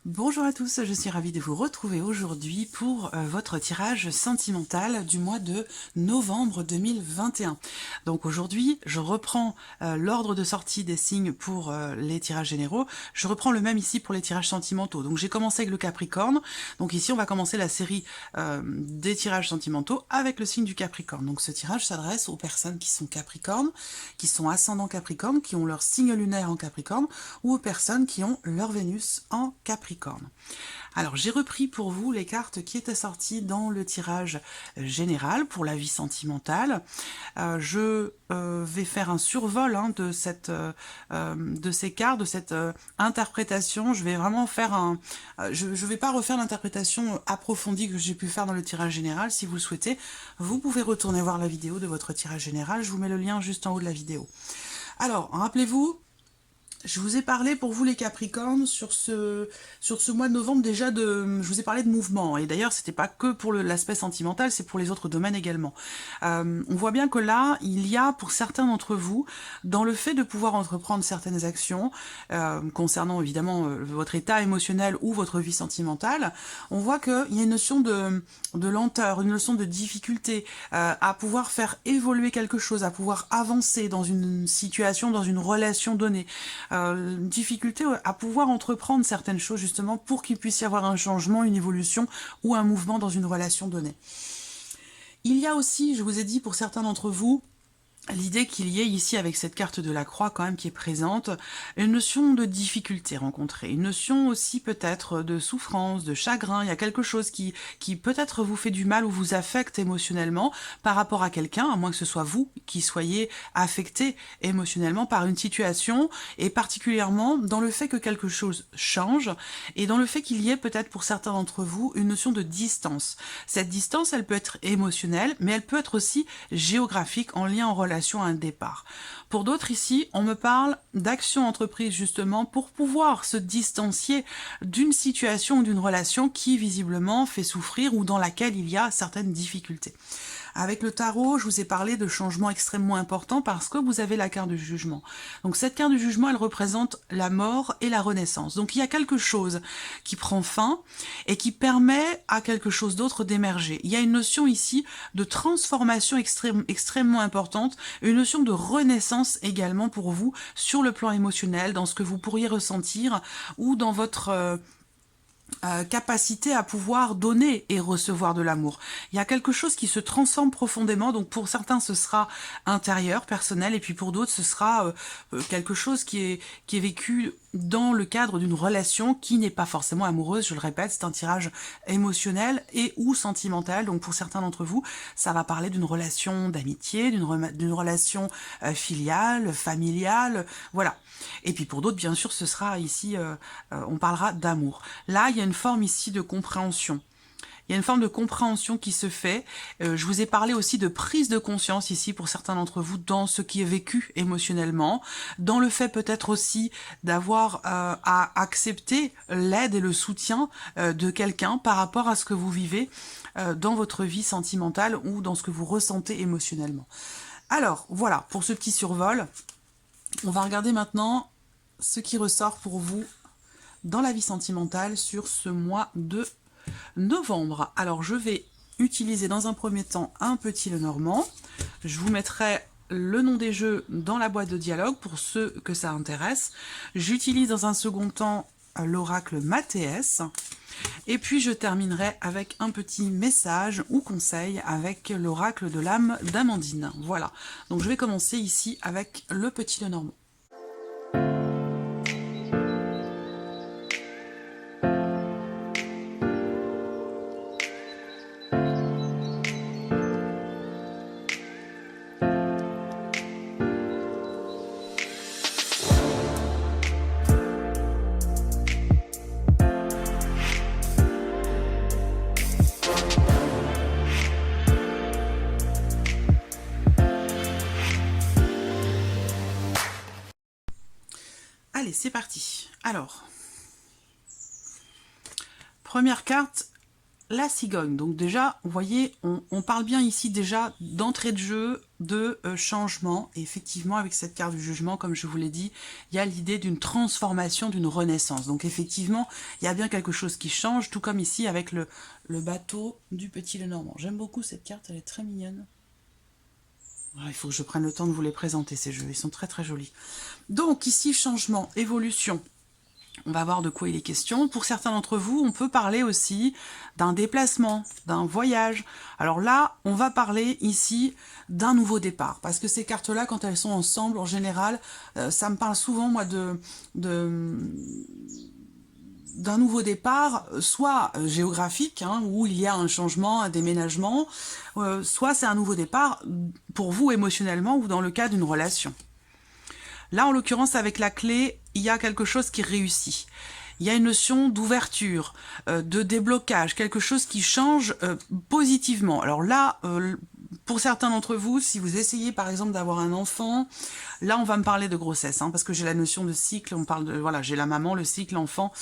Bonjour à tous, je suis ravie de vous retrouver aujourd'hui pour votre tirage sentimental du mois de novembre 2021. Donc aujourd'hui, je reprends l'ordre de sortie des signes pour les tirages généraux. Je reprends le même ici pour les tirages sentimentaux. Donc j'ai commencé avec le Capricorne. Donc ici, on va commencer la série des tirages sentimentaux avec le signe du Capricorne. Donc ce tirage s'adresse aux personnes qui sont Capricorne, qui sont ascendant Capricorne, qui ont leur signe lunaire en Capricorne, ou aux personnes qui ont leur Vénus en Capricorne. Alors j'ai repris pour vous les cartes qui étaient sorties dans le tirage général pour la vie sentimentale. Je vais faire un survol de ces cartes, de cette interprétation. Je vais vraiment faire je vais pas refaire l'interprétation approfondie que j'ai pu faire dans le tirage général. Si vous le souhaitez, vous pouvez retourner voir la vidéo de votre tirage général. Je vous mets le lien juste en haut de la vidéo. Alors, rappelez-vous, je vous ai parlé pour vous les Capricornes sur ce mois de novembre déjà je vous ai parlé de mouvement, et d'ailleurs c'était pas que pour l'aspect sentimental, c'est pour les autres domaines également. On voit bien que là, il y a pour certains d'entre vous, dans le fait de pouvoir entreprendre certaines actions, concernant évidemment votre état émotionnel ou votre vie sentimentale, on voit qu'il y a une notion de lenteur, une notion de difficulté à pouvoir faire évoluer quelque chose, à pouvoir avancer dans une situation, dans une relation donnée. Une difficulté à pouvoir entreprendre certaines choses justement pour qu'il puisse y avoir un changement, une évolution ou un mouvement dans une relation donnée. Il y a aussi, je vous ai dit pour certains d'entre vous, l'idée qu'il y ait ici, avec cette carte de la croix quand même qui est présente, une notion de difficulté rencontrée, une notion aussi peut-être de souffrance, de chagrin. Il y a quelque chose qui peut-être vous fait du mal ou vous affecte émotionnellement par rapport à quelqu'un, à moins que ce soit vous qui soyez affecté émotionnellement par une situation, et particulièrement dans le fait que quelque chose change, et dans le fait qu'il y ait peut-être pour certains d'entre vous une notion de distance. Cette distance, elle peut être émotionnelle, mais elle peut être aussi géographique, en lien, en relation à un départ. Pour d'autres ici, on me parle d'actions entreprises justement pour pouvoir se distancier d'une situation ou d'une relation qui visiblement fait souffrir ou dans laquelle il y a certaines difficultés. Avec le tarot, je vous ai parlé de changements extrêmement importants parce que vous avez la carte du jugement. Donc cette carte du jugement, elle représente la mort et la renaissance. Donc il y a quelque chose qui prend fin et qui permet à quelque chose d'autre d'émerger. Il y a une notion ici de transformation extrêmement importante, une notion de renaissance également pour vous sur le plan émotionnel, dans ce que vous pourriez ressentir ou dans votre capacité à pouvoir donner et recevoir de l'amour. Il y a quelque chose qui se transforme profondément, donc pour certains ce sera intérieur, personnel, et puis pour d'autres ce sera quelque chose qui est vécu dans le cadre d'une relation qui n'est pas forcément amoureuse, je le répète, c'est un tirage émotionnel et ou sentimental, donc pour certains d'entre vous, ça va parler d'une relation d'amitié, d'une relation filiale, familiale, voilà. Et puis pour d'autres, bien sûr, ce sera ici, on parlera d'amour. Là, il y a une forme ici de compréhension. Il y a une forme de compréhension qui se fait. Je vous ai parlé aussi de prise de conscience ici pour certains d'entre vous dans ce qui est vécu émotionnellement, dans le fait peut-être aussi d'avoir à accepter l'aide et le soutien de quelqu'un par rapport à ce que vous vivez dans votre vie sentimentale ou dans ce que vous ressentez émotionnellement. Alors, voilà, pour ce petit survol, on va regarder maintenant ce qui ressort pour vous dans la vie sentimentale sur ce mois de novembre. Alors je vais utiliser dans un premier temps un petit Lenormand. Je vous mettrai le nom des jeux dans la boîte de dialogue pour ceux que ça intéresse. J'utilise dans un second temps l'oracle Mathéès. Et puis je terminerai avec un petit message ou conseil avec l'oracle de l'âme d'Amandine. Voilà, donc je vais commencer ici avec le petit Lenormand. Allez, c'est parti. Alors, première carte, la cigogne. Donc déjà, vous voyez, on parle bien ici déjà d'entrée de jeu, de changement. Et effectivement, avec cette carte du jugement, comme je vous l'ai dit, il y a l'idée d'une transformation, d'une renaissance. Donc effectivement, il y a bien quelque chose qui change, tout comme ici avec le bateau du Petit Lenormand. J'aime beaucoup cette carte, elle est très mignonne. Il faut que je prenne le temps de vous les présenter, ces jeux. Ils sont très très jolis. Donc ici, changement, évolution. On va voir de quoi il est question. Pour certains d'entre vous, on peut parler aussi d'un déplacement, d'un voyage. Alors là, on va parler ici d'un nouveau départ. Parce que ces cartes-là, quand elles sont ensemble, en général, ça me parle souvent, moi, d'un nouveau départ, soit géographique, hein, où il y a un changement, un déménagement, soit c'est un nouveau départ pour vous émotionnellement ou dans le cas d'une relation. Là, en l'occurrence, avec la clé, il y a quelque chose qui réussit. Il y a une notion d'ouverture, de déblocage, quelque chose qui change positivement. Alors là, pour certains d'entre vous, si vous essayez par exemple d'avoir un enfant, là on va me parler de grossesse, hein, parce que j'ai la notion de cycle, on parle de, voilà, j'ai la maman, le cycle, l'enfant.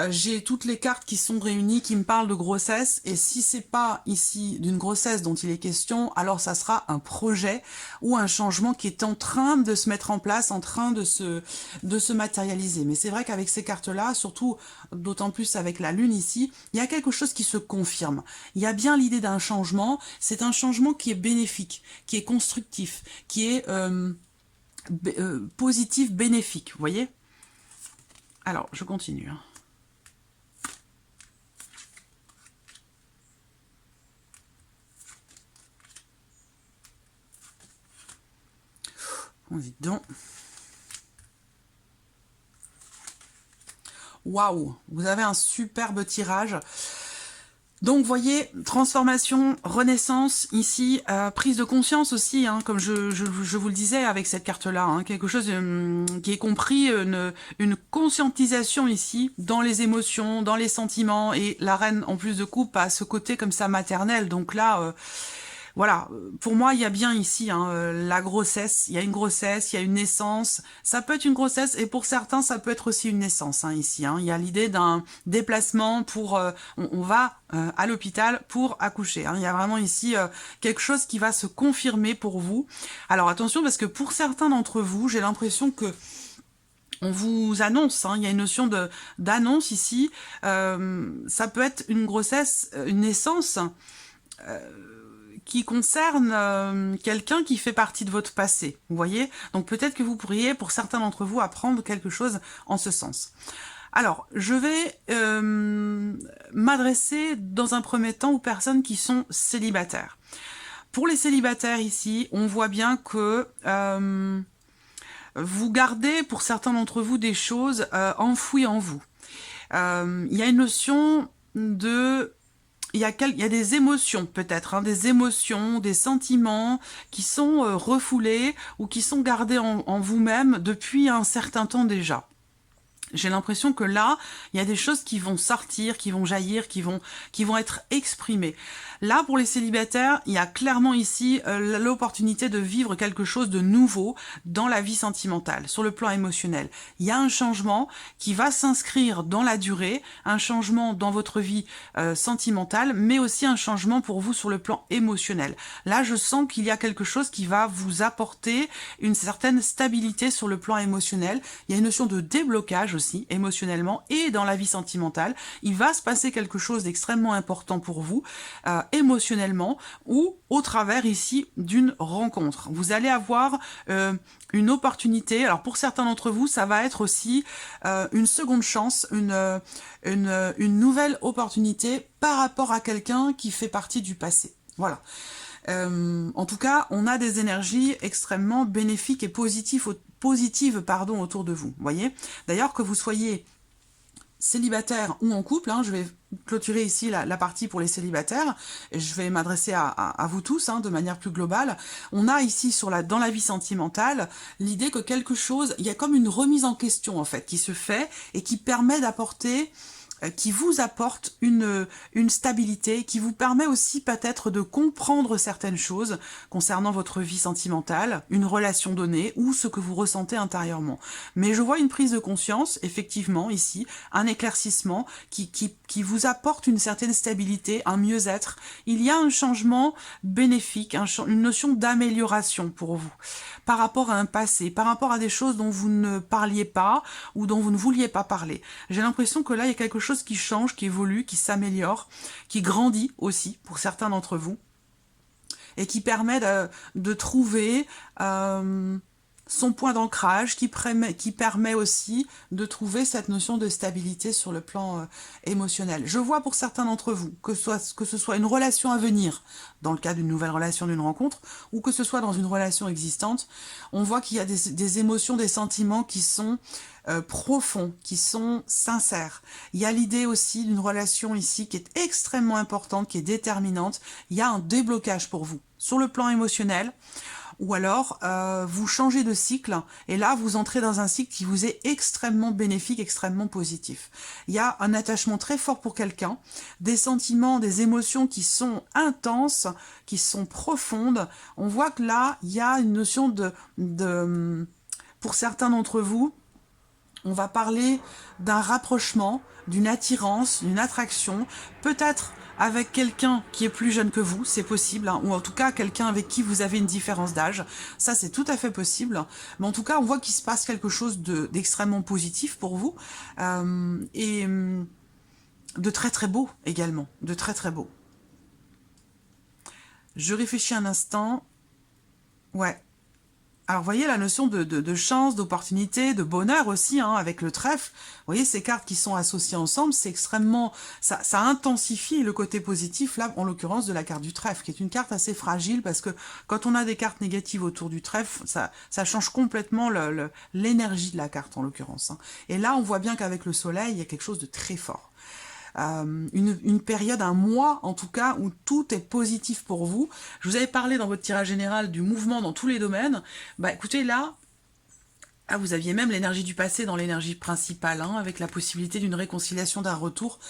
J'ai toutes les cartes qui sont réunies, qui me parlent de grossesse, et si c'est pas ici d'une grossesse dont il est question, alors ça sera un projet ou un changement qui est en train de se mettre en place, en train de se matérialiser. Mais c'est vrai qu'avec ces cartes-là, surtout d'autant plus avec la lune ici, il y a quelque chose qui se confirme. Il y a bien l'idée d'un changement, c'est un changement qui est bénéfique, qui est constructif, qui est positif, bénéfique, vous voyez? Alors, je continue, hein. Dis donc. Waouh, vous avez un superbe tirage. Donc, vous voyez, transformation, renaissance, ici, prise de conscience aussi, hein, comme je vous le disais avec cette carte-là, hein, quelque chose qui est compris, une conscientisation ici, dans les émotions, dans les sentiments, et la reine, en plus de coupe, a ce côté comme ça maternel, donc là... Voilà, pour moi, il y a bien ici la grossesse. Il y a une grossesse, il y a une naissance. Ça peut être une grossesse et pour certains, ça peut être aussi une naissance ici. Il y a l'idée d'un déplacement pour... on va à l'hôpital pour accoucher. Il y a vraiment ici quelque chose qui va se confirmer pour vous. Alors attention, parce que pour certains d'entre vous, j'ai l'impression que on vous annonce, il y a une notion d'annonce ici. Ça peut être une grossesse, une naissance... qui concerne quelqu'un qui fait partie de votre passé, vous voyez? Donc peut-être que vous pourriez, pour certains d'entre vous, apprendre quelque chose en ce sens. Alors, je vais m'adresser dans un premier temps aux personnes qui sont célibataires. Pour les célibataires ici, on voit bien que vous gardez, pour certains d'entre vous, des choses enfouies en vous. Il y a une notion de... Il y a des émotions peut-être, des émotions, des sentiments qui sont refoulés ou qui sont gardés en vous-même depuis un certain temps déjà. J'ai l'impression que là, il y a des choses qui vont sortir, qui vont jaillir, qui vont être exprimées. Là, pour les célibataires, il y a clairement ici l'opportunité de vivre quelque chose de nouveau dans la vie sentimentale, sur le plan émotionnel. Il y a un changement qui va s'inscrire dans la durée, un changement dans votre vie sentimentale, mais aussi un changement pour vous sur le plan émotionnel. Là, je sens qu'il y a quelque chose qui va vous apporter une certaine stabilité sur le plan émotionnel. Il y a une notion de déblocage aussi, émotionnellement et dans la vie sentimentale. Il va se passer quelque chose d'extrêmement important pour vous, émotionnellement ou au travers ici d'une rencontre. Vous allez avoir une opportunité. Alors pour certains d'entre vous, ça va être aussi une seconde chance, une nouvelle opportunité par rapport à quelqu'un qui fait partie du passé. Voilà. En tout cas, on a des énergies extrêmement bénéfiques et positives autour de vous. Voyez. D'ailleurs, que vous soyez célibataire ou en couple, je vais clôturer ici la partie pour les célibataires, et je vais m'adresser à vous tous de manière plus globale. On a ici dans la vie sentimentale l'idée que quelque chose, il y a comme une remise en question en fait qui se fait et qui permet d'apporter qui vous apporte une stabilité, qui vous permet aussi peut-être de comprendre certaines choses concernant votre vie sentimentale, une relation donnée ou ce que vous ressentez intérieurement. Mais je vois une prise de conscience, effectivement, ici, un éclaircissement qui vous apporte une certaine stabilité, un mieux-être. Il y a un changement bénéfique, une notion d'amélioration pour vous, par rapport à un passé, par rapport à des choses dont vous ne parliez pas ou dont vous ne vouliez pas parler. J'ai l'impression que là, il y a quelque chose qui change, qui évolue, qui s'améliore, qui grandit aussi pour certains d'entre vous et qui permet de trouver son point d'ancrage, qui permet aussi de trouver cette notion de stabilité sur le plan émotionnel. Je vois pour certains d'entre vous que ce soit une relation à venir, dans le cas d'une nouvelle relation, d'une rencontre, ou que ce soit dans une relation existante, on voit qu'il y a des émotions, des sentiments qui sont profonds, qui sont sincères. Il y a l'idée aussi d'une relation ici qui est extrêmement importante, qui est déterminante. Il y a un déblocage pour vous sur le plan émotionnel, ou alors vous changez de cycle et là vous entrez dans un cycle qui vous est extrêmement bénéfique, extrêmement positif. Il y a un attachement très fort pour quelqu'un, des sentiments, des émotions qui sont intenses, qui sont profondes. On voit que là, il y a une notion pour certains d'entre vous, on va parler d'un rapprochement, d'une attirance, d'une attraction, peut-être avec quelqu'un qui est plus jeune que vous, c'est possible, hein, ou en tout cas quelqu'un avec qui vous avez une différence d'âge, ça c'est tout à fait possible, mais en tout cas on voit qu'il se passe quelque chose d'extrêmement positif pour vous, et de très très beau également, de très très beau. Je réfléchis un instant, ouais. Alors, vous voyez la notion de chance, d'opportunité, de bonheur aussi, hein, avec le trèfle. Vous voyez, ces cartes qui sont associées ensemble, c'est extrêmement... Ça intensifie le côté positif, là, en l'occurrence, de la carte du trèfle, qui est une carte assez fragile, parce que quand on a des cartes négatives autour du trèfle, ça change complètement l'énergie de la carte, en l'occurrence. Hein. Et là, on voit bien qu'avec le soleil, il y a quelque chose de très fort. Une période, un mois en tout cas, où tout est positif pour vous. Je vous avais parlé dans votre tirage général du mouvement dans tous les domaines. Bah écoutez, là, vous aviez même l'énergie du passé dans l'énergie principale, hein, avec la possibilité d'une réconciliation, d'un retour.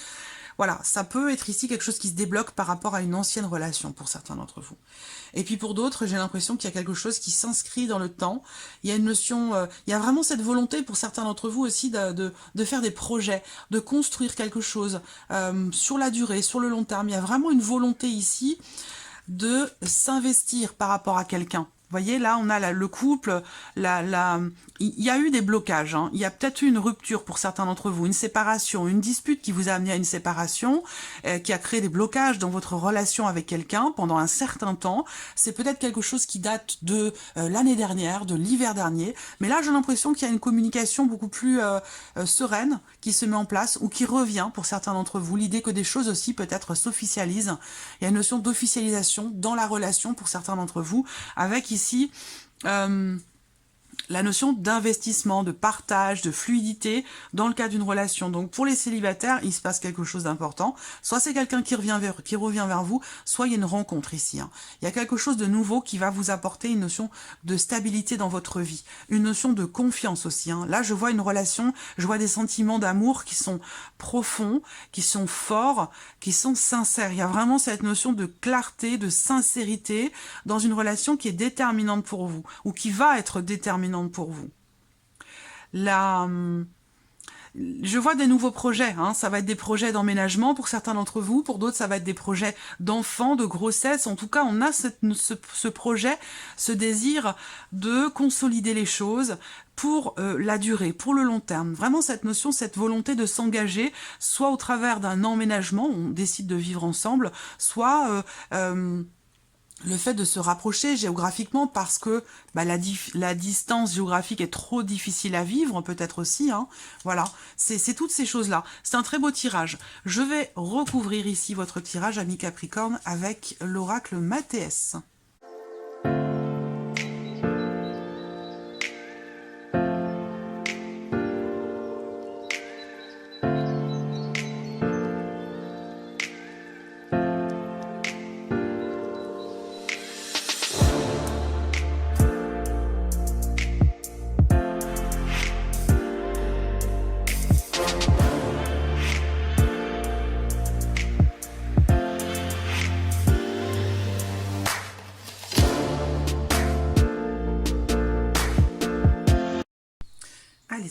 Voilà, ça peut être ici quelque chose qui se débloque par rapport à une ancienne relation pour certains d'entre vous. Et puis pour d'autres, j'ai l'impression qu'il y a quelque chose qui s'inscrit dans le temps. Il y a une notion, il y a vraiment cette volonté pour certains d'entre vous aussi de faire des projets, de construire quelque chose sur la durée, sur le long terme. Il y a vraiment une volonté ici de s'investir par rapport à quelqu'un. Vous voyez, là, on a le couple, il y a eu des blocages, hein. Il y a peut-être eu une rupture pour certains d'entre vous, une séparation, une dispute qui vous a amené à une séparation, qui a créé des blocages dans votre relation avec quelqu'un pendant un certain temps. C'est peut-être quelque chose qui date de l'année dernière, de l'hiver dernier, mais là, j'ai l'impression qu'il y a une communication beaucoup plus sereine qui se met en place ou qui revient pour certains d'entre vous. L'idée que des choses aussi peut-être s'officialisent. Il y a une notion d'officialisation dans la relation pour certains d'entre vous, avec ici la notion d'investissement, de partage, de fluidité dans le cas d'une relation. Donc pour les célibataires, il se passe quelque chose d'important. Soit c'est quelqu'un qui revient vers vous, soit il y a une rencontre ici. Hein. Il y a quelque chose de nouveau qui va vous apporter une notion de stabilité dans votre vie, une notion de confiance aussi. Hein. Là, je vois une relation, je vois des sentiments d'amour qui sont profonds, qui sont forts, qui sont sincères. Il y a vraiment cette notion de clarté, de sincérité dans une relation qui est déterminante pour vous, ou qui va être déterminante pour vous. Je vois des nouveaux projets, hein. Ça va être des projets d'emménagement pour certains d'entre vous, pour d'autres ça va être des projets d'enfants, de grossesse. En tout cas, on a ce projet, ce désir de consolider les choses pour la durée, pour le long terme. Vraiment cette notion, cette volonté de s'engager, soit au travers d'un emménagement, on décide de vivre ensemble, soit le fait de se rapprocher géographiquement parce que la distance géographique est trop difficile à vivre, peut-être aussi. Hein. Voilà, c'est toutes ces choses-là. C'est un très beau tirage. Je vais recouvrir ici votre tirage, ami Capricorne, avec l'oracle Mathéès.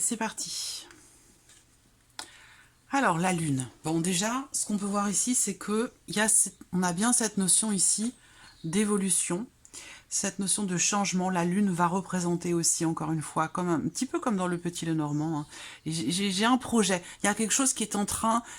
c'est parti. Alors, la Lune. Bon, déjà, ce qu'on peut voir ici, c'est que on a bien cette notion ici d'évolution, cette notion de changement. La Lune va représenter aussi, encore une fois, comme un petit peu comme dans le Petit Lenormand. Hein. J'ai un projet. Il y a quelque chose qui est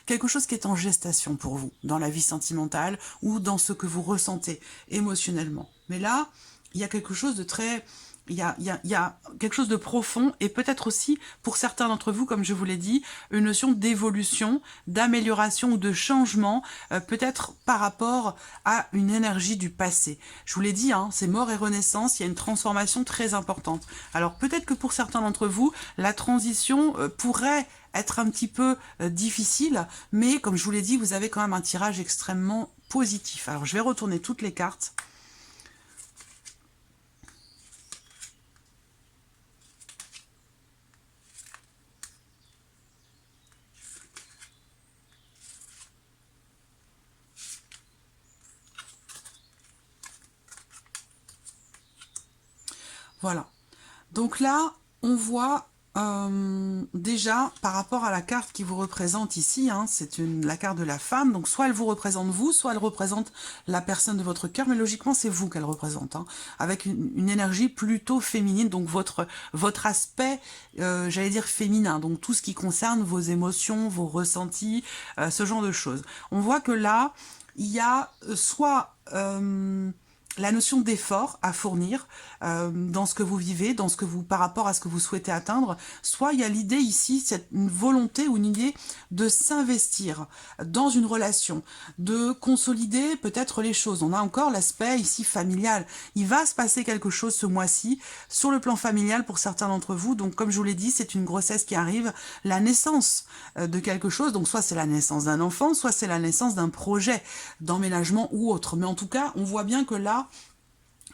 quelque chose qui est en gestation pour vous, dans la vie sentimentale ou dans ce que vous ressentez émotionnellement. Mais là, il y a quelque chose de très... Il y a quelque chose de profond et peut-être aussi, pour certains d'entre vous, comme je vous l'ai dit, une notion d'évolution, d'amélioration ou de changement, peut-être par rapport à une énergie du passé. Je vous l'ai dit, hein, c'est mort et renaissance, il y a une transformation très importante. Alors peut-être que pour certains d'entre vous, la transition pourrait être un petit peu difficile, mais comme je vous l'ai dit, vous avez quand même un tirage extrêmement positif. Alors je vais retourner toutes les cartes. Voilà. Donc là, on voit déjà, par rapport à la carte qui vous représente ici, hein, c'est la carte de la femme, donc soit elle vous représente vous, soit elle représente la personne de votre cœur, mais logiquement, c'est vous qu'elle représente, hein, avec une énergie plutôt féminine, donc votre aspect, j'allais dire féminin, donc tout ce qui concerne vos émotions, vos ressentis, ce genre de choses. On voit que là, il y a soit... la notion d'effort à fournir dans ce que vous vivez, par rapport à ce que vous souhaitez atteindre, soit il y a l'idée ici, c'est une volonté ou une idée de s'investir dans une relation, de consolider peut-être les choses. On a encore l'aspect ici familial. Il va se passer quelque chose ce mois-ci sur le plan familial pour certains d'entre vous. Donc comme je vous l'ai dit, c'est une grossesse qui arrive, la naissance de quelque chose. Donc soit c'est la naissance d'un enfant, soit c'est la naissance d'un projet d'emménagement ou autre. Mais en tout cas, on voit bien que là,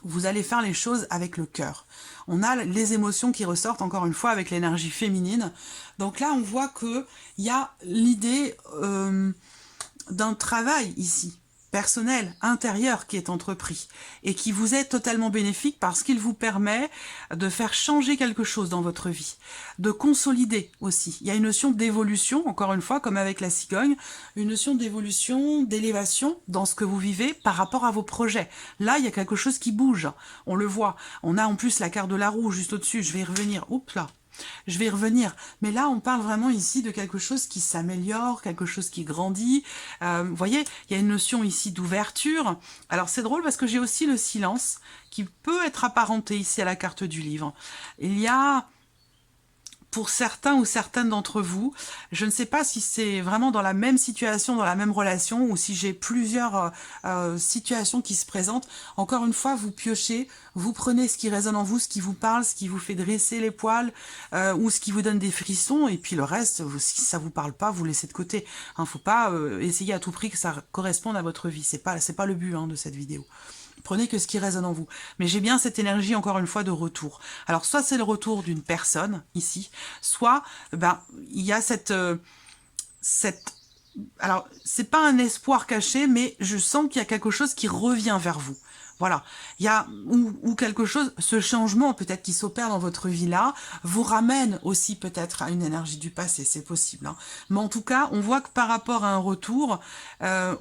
vous allez faire les choses avec le cœur. On a les émotions qui ressortent, encore une fois, avec l'énergie féminine. Donc là, on voit qu'il y a l'idée d'un travail ici, personnel, intérieur, qui est entrepris et qui vous est totalement bénéfique parce qu'il vous permet de faire changer quelque chose dans votre vie, de consolider aussi. Il y a une notion d'évolution, encore une fois, comme avec la cigogne, une notion d'évolution, d'élévation dans ce que vous vivez par rapport à vos projets. Là, il y a quelque chose qui bouge, on le voit. On a en plus la carte de la roue juste au-dessus, je vais y revenir. Oups là. Je vais y revenir, mais là on parle vraiment ici de quelque chose qui s'améliore, quelque chose qui grandit. Vous voyez, il y a une notion ici d'ouverture. Alors c'est drôle parce que j'ai aussi le silence qui peut être apparenté ici à la carte du livre. Il y a... pour certains ou certaines d'entre vous, je ne sais pas si c'est vraiment dans la même situation, dans la même relation, ou si j'ai plusieurs situations qui se présentent. Encore une fois, vous piochez, vous prenez ce qui résonne en vous, ce qui vous parle, ce qui vous fait dresser les poils, ou ce qui vous donne des frissons, et puis le reste, si ça vous parle pas, vous laissez de côté. Hein, faut pas essayer à tout prix que ça corresponde à votre vie. C'est pas le but de cette vidéo. Prenez que ce qui résonne en vous. Mais j'ai bien cette énergie, encore une fois, de retour. Alors, soit c'est le retour d'une personne, ici, soit, il y a alors, c'est pas un espoir caché, mais je sens qu'il y a quelque chose qui revient vers vous. Voilà, il y a ou quelque chose, ce changement peut-être qui s'opère dans votre vie là, vous ramène aussi peut-être à une énergie du passé, c'est possible. Hein. Mais en tout cas, on voit que par rapport à un retour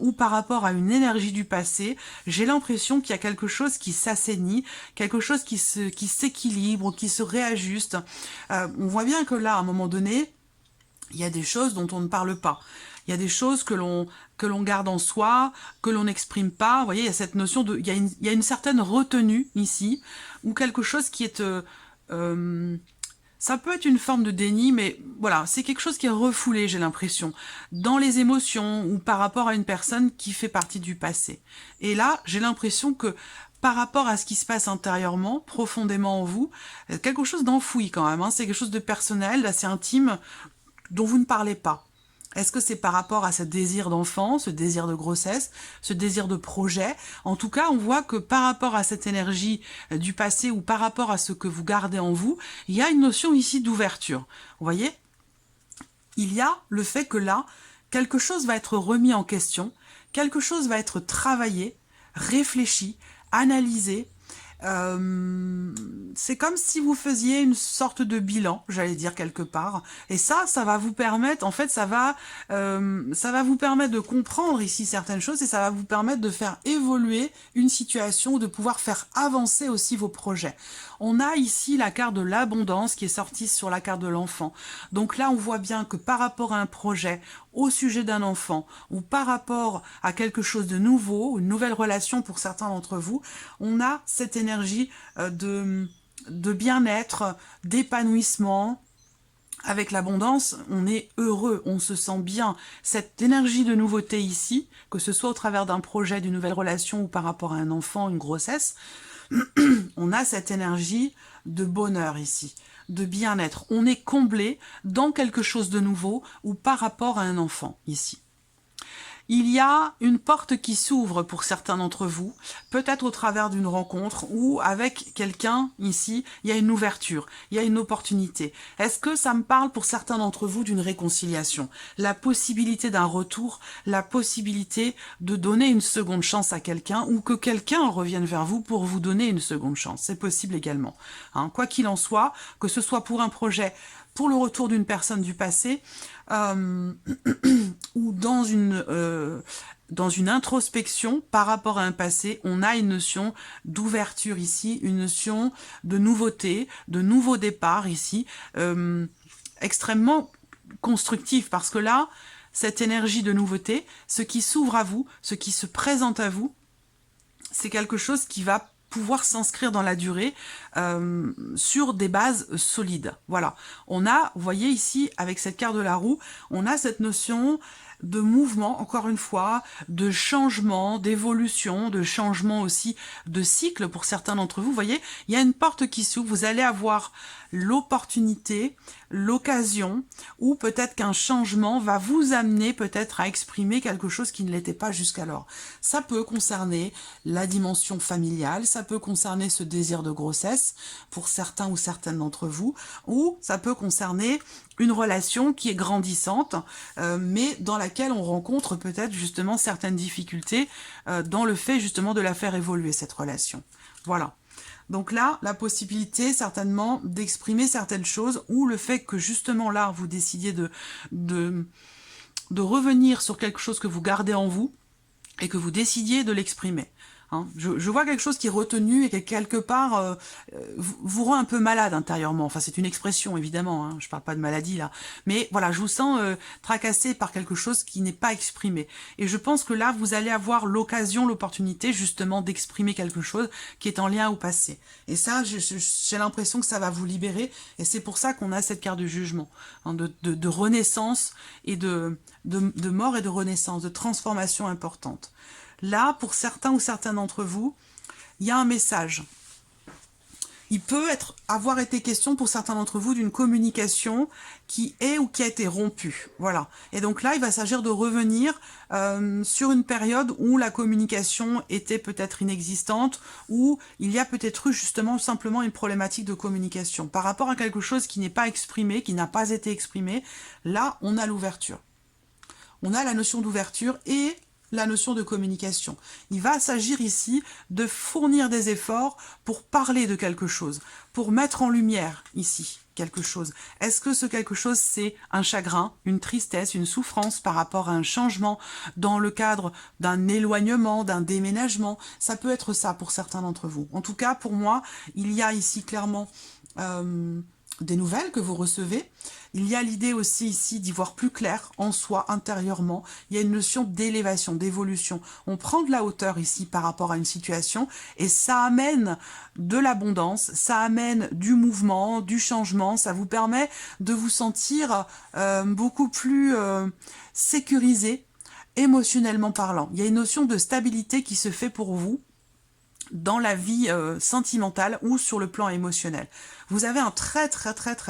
ou par rapport à une énergie du passé, j'ai l'impression qu'il y a quelque chose qui s'assainit, quelque chose qui s'équilibre, qui se réajuste. On voit bien que là, à un moment donné, il y a des choses dont on ne parle pas. Il y a des choses que l'on garde en soi, que l'on n'exprime pas. Vous voyez, il y a cette notion de... Il y a une certaine retenue ici, ou quelque chose qui est... ça peut être une forme de déni, mais voilà, c'est quelque chose qui est refoulé, j'ai l'impression, dans les émotions ou par rapport à une personne qui fait partie du passé. Et là, j'ai l'impression que par rapport à ce qui se passe intérieurement, profondément en vous, quelque chose d'enfoui quand même. Hein, c'est quelque chose de personnel, d'assez intime, dont vous ne parlez pas. Est-ce que c'est par rapport à ce désir d'enfant, ce désir de grossesse, ce désir de projet? En tout cas, on voit que par rapport à cette énergie du passé ou par rapport à ce que vous gardez en vous, il y a une notion ici d'ouverture. Vous voyez? Il y a le fait que là, quelque chose va être remis en question, quelque chose va être travaillé, réfléchi, analysé, C'est comme si vous faisiez une sorte de bilan, j'allais dire quelque part. Et ça va vous permettre, en fait, ça va vous permettre de comprendre ici certaines choses et ça va vous permettre de faire évoluer une situation, de pouvoir faire avancer aussi vos projets. On a ici la carte de l'abondance qui est sortie sur la carte de l'enfant. Donc là, on voit bien que par rapport à un projet, au sujet d'un enfant, ou par rapport à quelque chose de nouveau, une nouvelle relation pour certains d'entre vous, on a cette énergie de bien-être, d'épanouissement. Avec l'abondance, on est heureux, on se sent bien. Cette énergie de nouveauté ici, que ce soit au travers d'un projet, d'une nouvelle relation ou par rapport à un enfant, une grossesse, on a cette énergie de bonheur ici, de bien-être. On est comblé dans quelque chose de nouveau ou par rapport à un enfant ici. Il y a une porte qui s'ouvre pour certains d'entre vous, peut-être au travers d'une rencontre ou avec quelqu'un ici, il y a une ouverture, il y a une opportunité. Est-ce que ça me parle pour certains d'entre vous d'une réconciliation? La possibilité d'un retour, la possibilité de donner une seconde chance à quelqu'un ou que quelqu'un revienne vers vous pour vous donner une seconde chance. C'est possible également. Hein, quoi qu'il en soit, que ce soit pour un projet, pour le retour d'une personne du passé, ou dans une introspection par rapport à un passé, on a une notion d'ouverture ici, une notion de nouveauté, de nouveau départ ici, extrêmement constructif, parce que là, cette énergie de nouveauté, ce qui s'ouvre à vous, ce qui se présente à vous, c'est quelque chose qui va pouvoir s'inscrire dans la durée sur des bases solides. Voilà. On a, vous voyez ici, avec cette carte de la roue, on a cette notion de mouvement, encore une fois, de changement, d'évolution, de changement aussi de cycle pour certains d'entre vous. Vous voyez, il y a une porte qui s'ouvre, vous allez avoir l'opportunité, l'occasion, ou peut-être qu'un changement va vous amener peut-être à exprimer quelque chose qui ne l'était pas jusqu'alors. Ça peut concerner la dimension familiale, ça peut concerner ce désir de grossesse pour certains ou certaines d'entre vous, ou ça peut concerner une relation qui est grandissante, mais dans laquelle on rencontre peut-être justement certaines difficultés dans le fait justement de la faire évoluer, cette relation. Voilà. Donc là, la possibilité certainement d'exprimer certaines choses, ou le fait que justement là, vous décidiez de revenir sur quelque chose que vous gardez en vous, et que vous décidiez de l'exprimer. Hein, je vois quelque chose qui est retenu et qui quelque part vous rend un peu malade intérieurement. Enfin, c'est une expression évidemment, hein, je parle pas de maladie là. Mais voilà, je vous sens tracassé par quelque chose qui n'est pas exprimé. Et je pense que là, vous allez avoir l'occasion, l'opportunité justement d'exprimer quelque chose qui est en lien au passé. Et ça, j'ai l'impression que ça va vous libérer. Et c'est pour ça qu'on a cette carte de jugement, hein, de renaissance et de mort et de renaissance, de transformation importante. Là, pour certains ou certaines d'entre vous, il y a un message. Il peut avoir été question pour certains d'entre vous d'une communication qui est ou qui a été rompue. Voilà. Et donc là, il va s'agir de revenir sur une période où la communication était peut-être inexistante, où il y a peut-être eu justement simplement une problématique de communication. Par rapport à quelque chose qui n'est pas exprimé, qui n'a pas été exprimé, là, on a l'ouverture. On a la notion d'ouverture et la notion de communication. Il va s'agir ici de fournir des efforts pour parler de quelque chose, pour mettre en lumière ici quelque chose. Est-ce que ce quelque chose, c'est un chagrin, une tristesse, une souffrance par rapport à un changement dans le cadre d'un éloignement, d'un déménagement? Ça peut être ça pour certains d'entre vous. En tout cas, pour moi, il y a ici clairement des nouvelles que vous recevez. Il y a l'idée aussi ici d'y voir plus clair en soi, intérieurement. Il y a une notion d'élévation, d'évolution. On prend de la hauteur ici par rapport à une situation et ça amène de l'abondance, ça amène du mouvement, du changement. Ça vous permet de vous sentir beaucoup plus sécurisé, émotionnellement parlant. Il y a une notion de stabilité qui se fait pour vous dans la vie sentimentale ou sur le plan émotionnel. Vous avez un très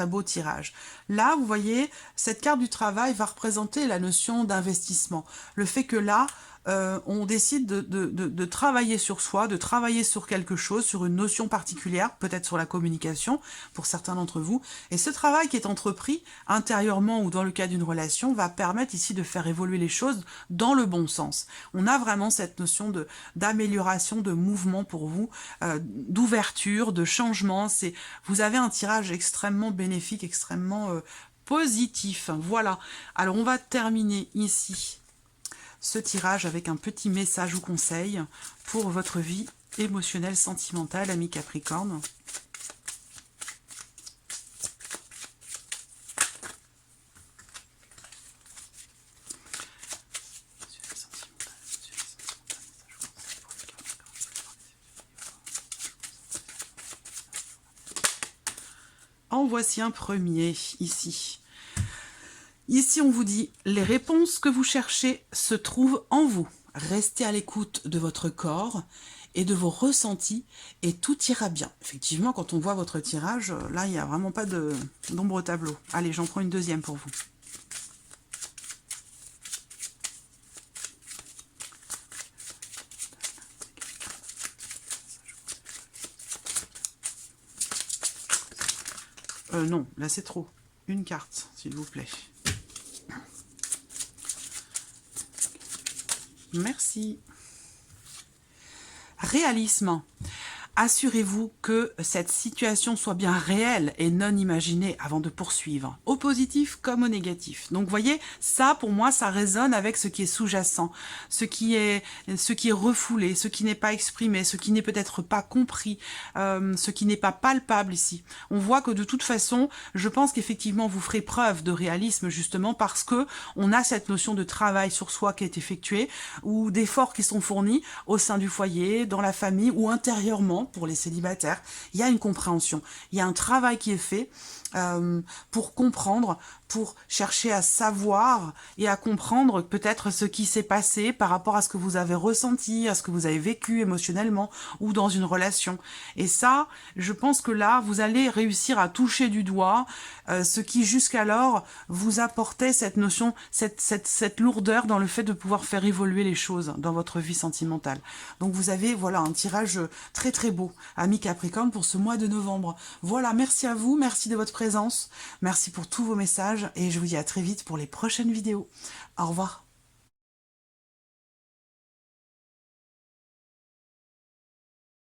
beau tirage. Là, vous voyez, cette carte du travail va représenter la notion d'investissement. Le fait que là, on décide de travailler sur soi, de travailler sur quelque chose, sur une notion particulière, peut-être sur la communication, pour certains d'entre vous. Et ce travail qui est entrepris, intérieurement ou dans le cas d'une relation, va permettre ici de faire évoluer les choses dans le bon sens. On a vraiment cette notion d'amélioration, de mouvement pour vous, d'ouverture, de changement. Vous avez un tirage extrêmement bénéfique, extrêmement positif. Voilà. Alors, on va terminer ici ce tirage avec un petit message ou conseil pour votre vie émotionnelle, sentimentale, amis Capricorne. En voici un premier, ici. Ici, on vous dit, les réponses que vous cherchez se trouvent en vous. Restez à l'écoute de votre corps et de vos ressentis et tout ira bien. Effectivement, quand on voit votre tirage, là, il n'y a vraiment pas d'ombre au tableau. Allez, j'en prends une deuxième pour vous. Non, là c'est trop. Une carte, s'il vous plaît. Merci. Réalisme. Assurez-vous que cette situation soit bien réelle et non imaginée avant de poursuivre, au positif comme au négatif. Donc, vous voyez, ça, pour moi, ça résonne avec ce qui est sous-jacent, ce qui est refoulé, ce qui n'est pas exprimé, ce qui n'est peut-être pas compris, ce qui n'est pas palpable ici. On voit que de toute façon, je pense qu'effectivement, vous ferez preuve de réalisme, justement, parce que on a cette notion de travail sur soi qui est effectué, ou d'efforts qui sont fournis au sein du foyer, dans la famille, ou intérieurement, pour les célibataires, il y a une compréhension, il y a un travail qui est fait pour comprendre, pour chercher à savoir et à comprendre peut-être ce qui s'est passé par rapport à ce que vous avez ressenti, à ce que vous avez vécu émotionnellement ou dans une relation. Et ça, je pense que là, vous allez réussir à toucher du doigt ce qui jusqu'alors vous apportait cette notion, cette lourdeur dans le fait de pouvoir faire évoluer les choses dans votre vie sentimentale. Donc vous avez voilà un tirage très très beau, amis Capricorne, pour ce mois de novembre. Voilà, merci à vous, merci de votre présence, merci pour tous vos messages et je vous dis à très vite pour les prochaines vidéos. Au revoir.